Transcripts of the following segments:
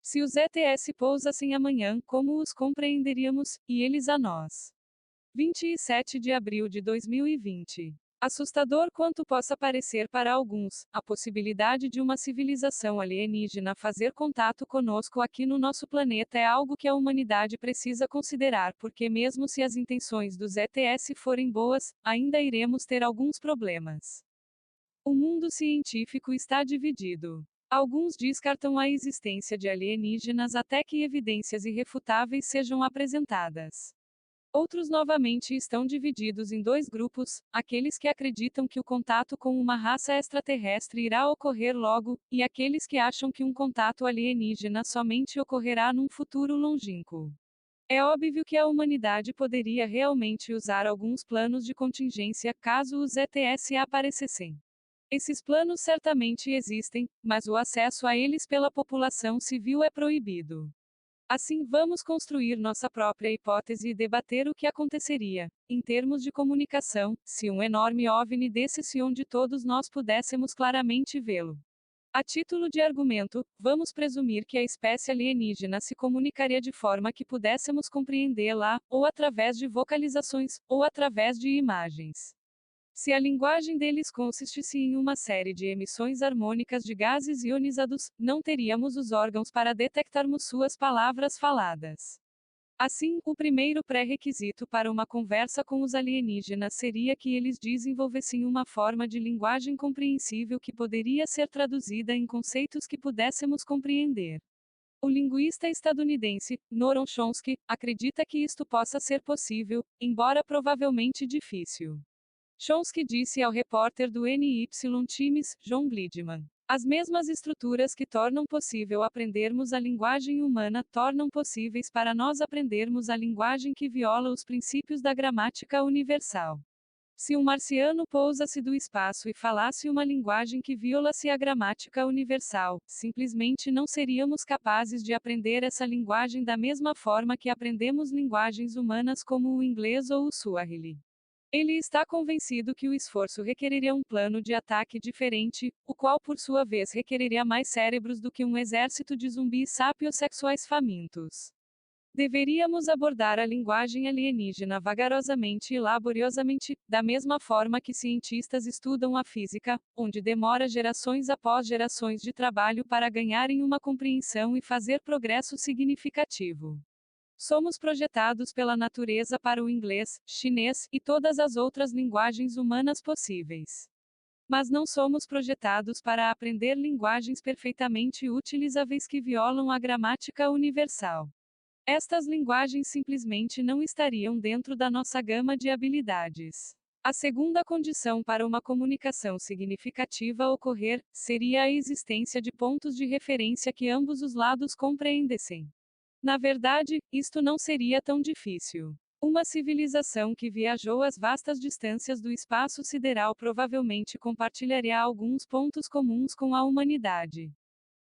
Se os ETS pousassem amanhã, como os compreenderíamos, e eles a nós? 27 de abril de 2020. Assustador quanto possa parecer para alguns, a possibilidade de uma civilização alienígena fazer contato conosco aqui no nosso planeta é algo que a humanidade precisa considerar, porque mesmo se as intenções dos ETS forem boas, ainda iremos ter alguns problemas. O mundo científico está dividido. Alguns descartam a existência de alienígenas até que evidências irrefutáveis sejam apresentadas. Outros novamente estão divididos em dois grupos: aqueles que acreditam que o contato com uma raça extraterrestre irá ocorrer logo, e aqueles que acham que um contato alienígena somente ocorrerá num futuro longínquo. É óbvio que a humanidade poderia realmente usar alguns planos de contingência caso os ETS aparecessem. Esses planos certamente existem, mas o acesso a eles pela população civil é proibido. Assim, vamos construir nossa própria hipótese e debater o que aconteceria, em termos de comunicação, se um enorme OVNI descesse onde todos nós pudéssemos claramente vê-lo. A título de argumento, vamos presumir que a espécie alienígena se comunicaria de forma que pudéssemos compreendê-la, ou através de vocalizações, ou através de imagens. Se a linguagem deles consistisse em uma série de emissões harmônicas de gases ionizados, não teríamos os órgãos para detectarmos suas palavras faladas. Assim, o primeiro pré-requisito para uma conversa com os alienígenas seria que eles desenvolvessem uma forma de linguagem compreensível que poderia ser traduzida em conceitos que pudéssemos compreender. O linguista estadunidense, Noam Chomsky, acredita que isto possa ser possível, embora provavelmente difícil. Chomsky disse ao repórter do NY Times, John Glidman: as mesmas estruturas que tornam possível aprendermos a linguagem humana tornam possíveis para nós aprendermos a linguagem que viola os princípios da gramática universal. Se um marciano pousasse do espaço e falasse uma linguagem que violasse a gramática universal, simplesmente não seríamos capazes de aprender essa linguagem da mesma forma que aprendemos linguagens humanas como o inglês ou o Swahili. Ele está convencido que o esforço requeriria um plano de ataque diferente, o qual por sua vez requeriria mais cérebros do que um exército de zumbis sapiosexuais famintos. Deveríamos abordar a linguagem alienígena vagarosamente e laboriosamente, da mesma forma que cientistas estudam a física, onde demora gerações após gerações de trabalho para ganharem uma compreensão e fazer progresso significativo. Somos projetados pela natureza para o inglês, chinês, e todas as outras linguagens humanas possíveis. Mas não somos projetados para aprender linguagens perfeitamente utilizáveis que violam a gramática universal. Estas linguagens simplesmente não estariam dentro da nossa gama de habilidades. A segunda condição para uma comunicação significativa ocorrer seria a existência de pontos de referência que ambos os lados compreendessem. Na verdade, isto não seria tão difícil. Uma civilização que viajou às vastas distâncias do espaço sideral provavelmente compartilharia alguns pontos comuns com a humanidade.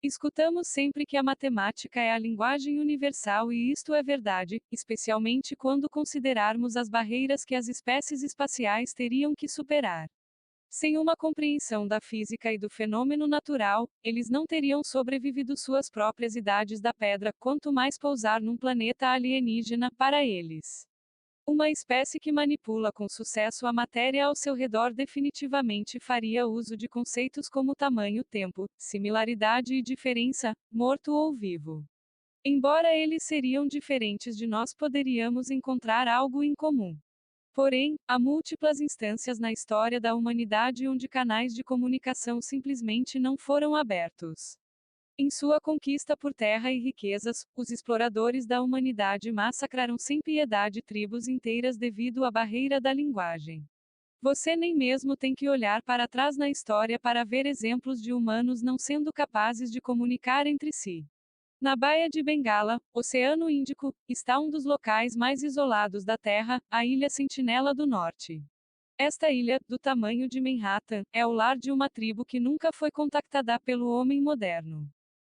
Escutamos sempre que a matemática é a linguagem universal e isto é verdade, especialmente quando considerarmos as barreiras que as espécies espaciais teriam que superar. Sem uma compreensão da física e do fenômeno natural, eles não teriam sobrevivido suas próprias idades da pedra, quanto mais pousar num planeta alienígena para eles. Uma espécie que manipula com sucesso a matéria ao seu redor definitivamente faria uso de conceitos como tamanho, tempo, similaridade e diferença, morto ou vivo. Embora eles seriam diferentes de nós, poderíamos encontrar algo em comum. Porém, há múltiplas instâncias na história da humanidade onde canais de comunicação simplesmente não foram abertos. Em sua conquista por terra e riquezas, os exploradores da humanidade massacraram sem piedade tribos inteiras devido à barreira da linguagem. Você nem mesmo tem que olhar para trás na história para ver exemplos de humanos não sendo capazes de comunicar entre si. Na Baía de Bengala, Oceano Índico, está um dos locais mais isolados da Terra, a Ilha Sentinela do Norte. Esta ilha, do tamanho de Manhattan, é o lar de uma tribo que nunca foi contactada pelo homem moderno.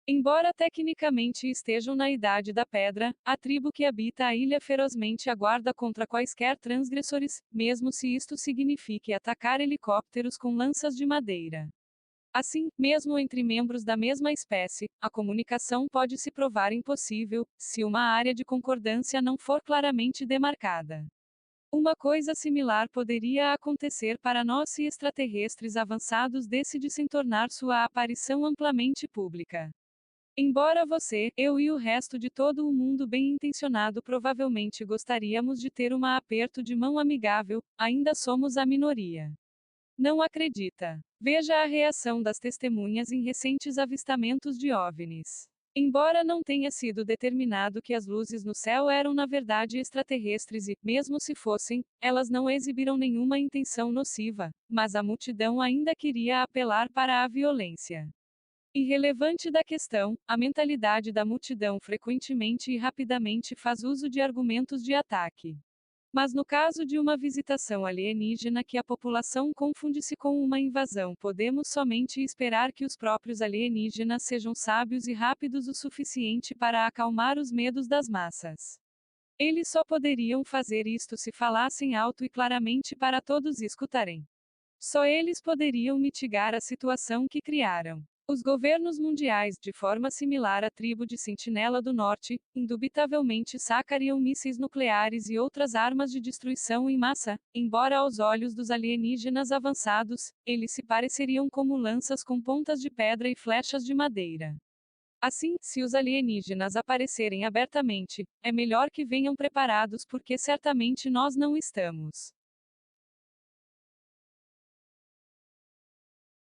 Embora tecnicamente estejam na Idade da Pedra, a tribo que habita a ilha ferozmente aguarda contra quaisquer transgressores, mesmo se isto signifique atacar helicópteros com lanças de madeira. Assim, mesmo entre membros da mesma espécie, a comunicação pode se provar impossível, se uma área de concordância não for claramente demarcada. Uma coisa similar poderia acontecer para nós se extraterrestres avançados decidissem tornar sua aparição amplamente pública. Embora você, eu e o resto de todo o mundo bem-intencionado provavelmente gostaríamos de ter um aperto de mão amigável, ainda somos a minoria. Não acredita? Veja a reação das testemunhas em recentes avistamentos de OVNIs. Embora não tenha sido determinado que as luzes no céu eram na verdade extraterrestres e, mesmo se fossem, elas não exibiram nenhuma intenção nociva, mas a multidão ainda queria apelar para a violência. Irrelevante da questão, a mentalidade da multidão frequentemente e rapidamente faz uso de argumentos de ataque. Mas no caso de uma visitação alienígena que a população confunde-se com uma invasão, podemos somente esperar que os próprios alienígenas sejam sábios e rápidos o suficiente para acalmar os medos das massas. Eles só poderiam fazer isto se falassem alto e claramente para todos escutarem. Só eles poderiam mitigar a situação que criaram. Os governos mundiais, de forma similar à tribo de Sentinela do Norte, indubitavelmente sacariam mísseis nucleares e outras armas de destruição em massa, embora aos olhos dos alienígenas avançados, eles se pareceriam como lanças com pontas de pedra e flechas de madeira. Assim, se os alienígenas aparecerem abertamente, é melhor que venham preparados porque certamente nós não estamos.